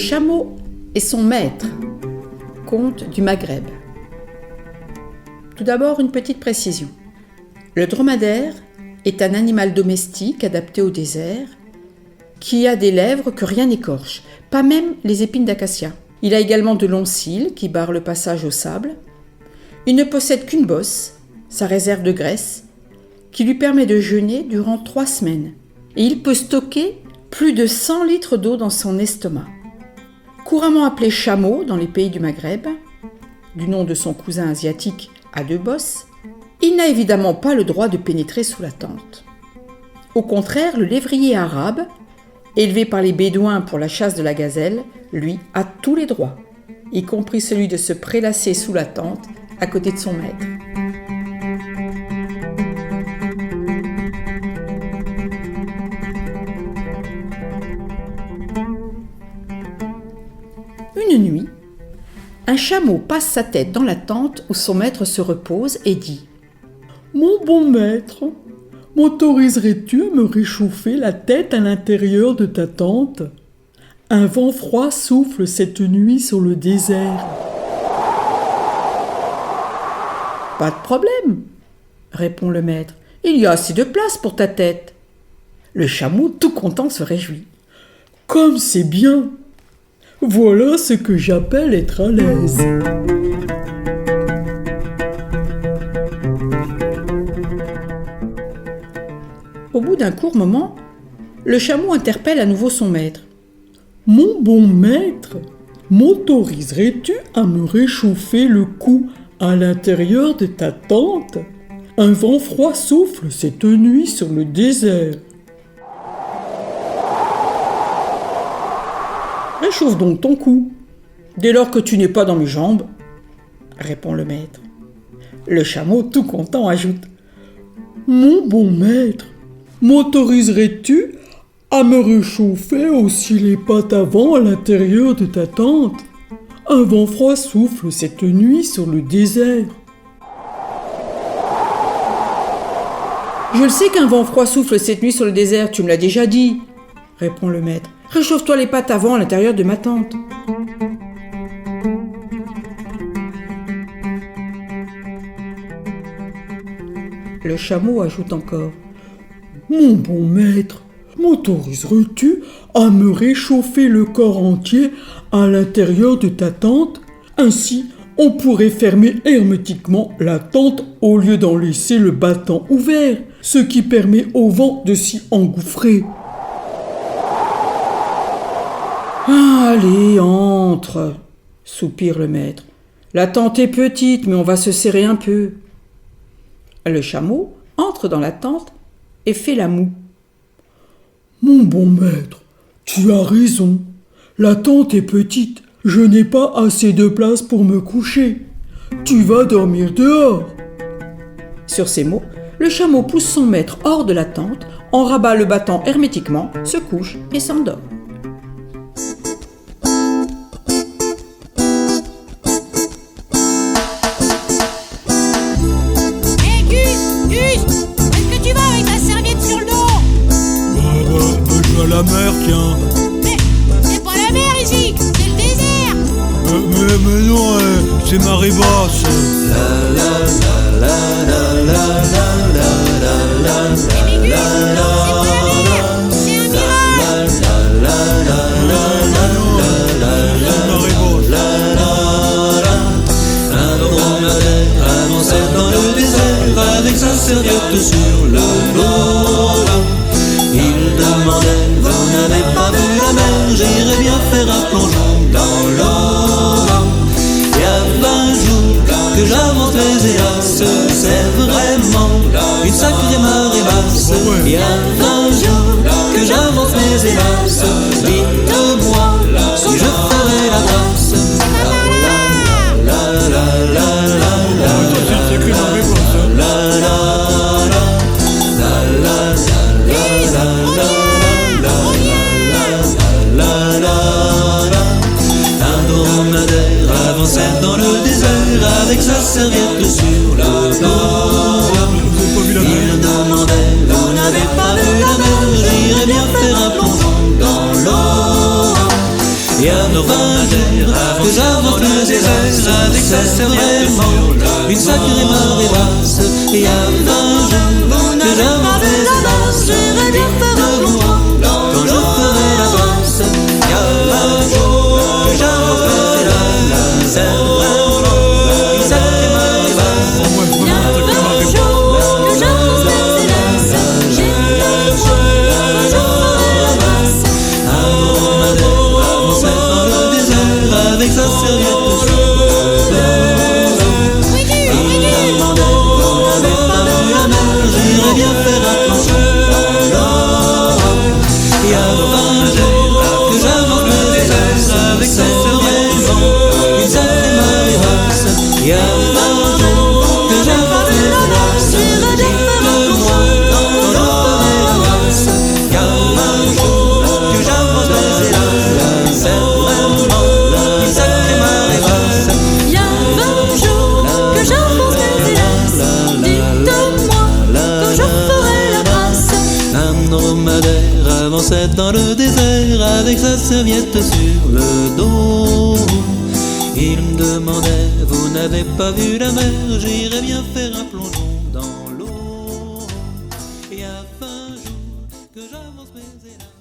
chameau et son maître. Conte du Maghreb. Tout d'abord, une petite précision. Le dromadaire est un animal domestique adapté au désert qui a des lèvres que rien n'écorche, pas même les épines d'acacia. Il a également de longs cils qui barrent le passage au sable. Il ne possède qu'une bosse, sa réserve de graisse, qui lui permet de jeûner durant 3 semaines. Et il peut stocker plus de 100 litres d'eau dans son estomac. Couramment appelé chameau dans les pays du Maghreb, du nom de son cousin asiatique à 2 bosses, il n'a évidemment pas le droit de pénétrer sous la tente. Au contraire, le lévrier arabe, élevé par les bédouins pour la chasse de la gazelle, lui, a tous les droits, y compris celui de se prélasser sous la tente à côté de son maître. Une nuit, un chameau passe sa tête dans la tente où son maître se repose et dit « Mon bon maître, m'autoriserais-tu à me réchauffer la tête à l'intérieur de ta tente ? Un vent froid souffle cette nuit sur le désert. » « Pas de problème, » répond le maître. « Il y a assez de place pour ta tête. » Le chameau, tout content, se réjouit. « Comme c'est bien ! Voilà ce que j'appelle être à l'aise. » Au bout d'un court moment, le chameau interpelle à nouveau son maître. « Mon bon maître, m'autoriserais-tu à me réchauffer le cou à l'intérieur de ta tente ? Un vent froid souffle cette nuit sur le désert. » « Réchauffe donc ton cou, dès lors que tu n'es pas dans mes jambes, » répond le maître. Le chameau, tout content, ajoute « Mon bon maître, m'autoriserais-tu à me réchauffer aussi les pattes avant à l'intérieur de ta tente ? Un vent froid souffle cette nuit sur le désert. » « Je le sais qu'un vent froid souffle cette nuit sur le désert, tu me l'as déjà dit, » répond le maître. « Réchauffe-toi les pattes avant à l'intérieur de ma tente. » Le chameau ajoute encore « Mon bon maître, m'autoriserais-tu à me réchauffer le corps entier à l'intérieur de ta tente ? Ainsi, on pourrait fermer hermétiquement la tente au lieu d'en laisser le battant ouvert, ce qui permet au vent de s'y engouffrer. » « Allez, entre, » soupire le maître. « La tente est petite, mais on va se serrer un peu. » Le chameau entre dans la tente et fait la moue. « Mon bon maître, tu as raison. La tente est petite. Je n'ai pas assez de place pour me coucher. Tu vas dormir dehors. » Sur ces mots, le chameau pousse son maître hors de la tente, en rabat le battant hermétiquement, se couche et s'endort. La mer, tiens. Mais c'est pas la mer ici, c'est le désert. Mais non, c'est marée basse. Mais Gus, c'est pas la mer, c'est un mirage. C'est marée basse. Un dromadaire avançait dans le désert avec sa serviette sur le dos. Il demandait, vous n'avez pas vu la mer, j'irai bien faire un plongeon dans l'eau. Il y a 20 jours que j'avance les hélas, c'est vraiment une sacrée marée basse. Il y a 20 jours que j'avance les hélas, dites-moi si je ferai la trace. C'est que marée basse. Avançait dans le désert avec sa serviette sur le dos. Il demandait, vous n'avez pas vu la mer, j'irai bien faire un plongeon dans l'eau. Il y a dromadaire que j'avance le désert avec sa serviette sur une sacrée marée basse. Et il y a 20 jours que j'avance les hélas, j'irai bien faire un plongeon quand je ferai la brasse. Il y a 20 jours que j'avance les hélas, c'est vraiment une sacrée marée basse. Il y a 20 jours que j'avance les hélas, j'irai bien quand je ferai la brasse. Un dromadaire avançait dans le désert avec sa serviette sur le dos. Il demandait, vous n'avez pas vu la mer, j'irai bien faire un plongeon dans l'eau. Il y a 20 jours que j'avance le désert avec sa serviette sur le dos, une sacrée marée basse. Il y a 20 jours que j'avance le désert, j'irai bien faire un plongeon quand je ferai la brasse. Il y a 20 jours que j'avance le désert, c'est vraiment une sacrée marée basse. Il y a 20 jours que j'avance les hélas, dites-moi quand je ferai la brasse. Un dromadaire avançait dans le désert avec sa serviette sur le dos. Il me demandait, vous n'avez pas vu la mer, j'irai bien faire un plongeon dans l'eau. Il y a 20 jours que j'avance mes hélas.